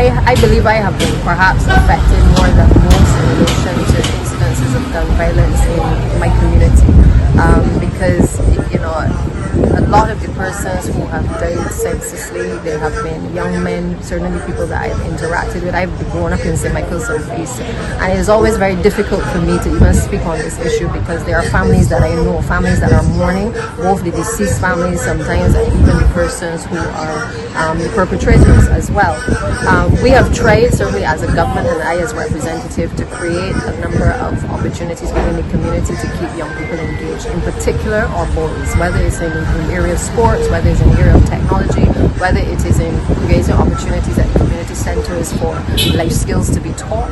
I believe I have been perhaps affected more than most in relation to incidences of gun violence in my community, because a lot of the persons who have died senselessly, they have been young men, certainly people that I've interacted with. I've grown up in St. Michael's Southeast, and it is always very difficult for me to even speak on this issue because there are families that I know, families that are mourning, both the deceased families sometimes and even the persons who are the perpetrators as well. We have tried, certainly as a government and I as representative, to create a number of opportunities within the community to keep young people engaged, in particular our boys, whether it's in the area of sports, whether it's in the area of technology, whether it is in creating opportunities at community centers for life skills to be taught.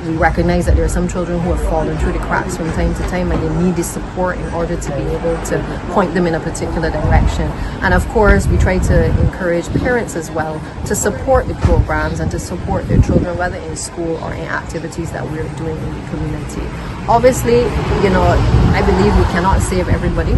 We recognize that there are some children who have fallen through the cracks from time to time and they need the support in order to be able to point them in a particular direction. And of course, we try to encourage parents as well to support the programs and to support their children, whether in school or in activities that we're doing in the community. Obviously, I believe we cannot save everybody,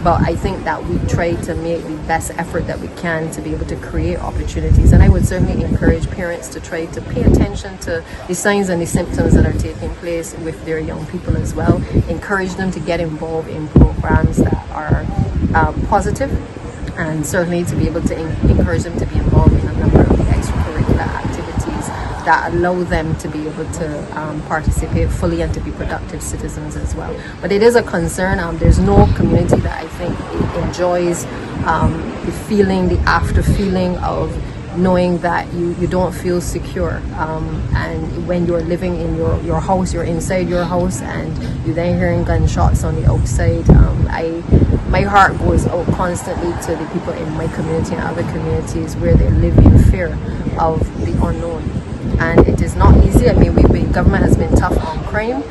but I think that we try to make the best effort that we can to be able to create opportunities. And I would certainly encourage parents to try to pay attention to the signs and the symptoms that are taking place with their young people as well. Encourage them to get involved in programs that are positive, and certainly to be able to encourage them to be involved in a number of the extracurricular activities that allow them to be able to participate fully and to be productive citizens as well. But it is a concern. There's no community that I think enjoys the after feeling of knowing that you don't feel secure, and when you're living in your house, you're inside your house and you're then hearing gunshots on the outside. My heart goes out constantly to the people in my community and other communities where they live in fear of the unknown. And it is not easy. I mean, government has been tough on crime,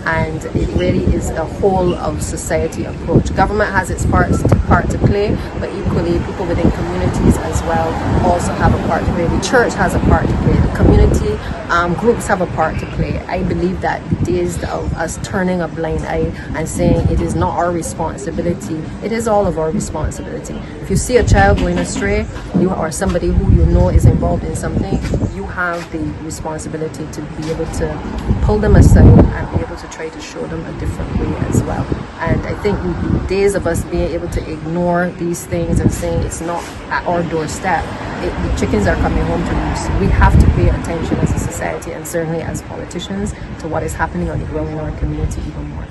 and it really is a whole of society approach. Government has its part to play, but equally people within communities as well also have a part to play. The church has a part to play. The community groups have a part to play. I believe that the days of us turning a blind eye and saying it is not our responsibility, it is all of our responsibility. If you see a child going astray, you or somebody who you know is involved in something, you have the responsibility to be able to pull them aside and be able to try to show them a different way as well. And I think the days of us being able to ignore these things and saying it's not at our doorstep, the chickens are coming home to roost. We have to pay attention as a society and certainly as politicians to what is happening on the ground in our community even more.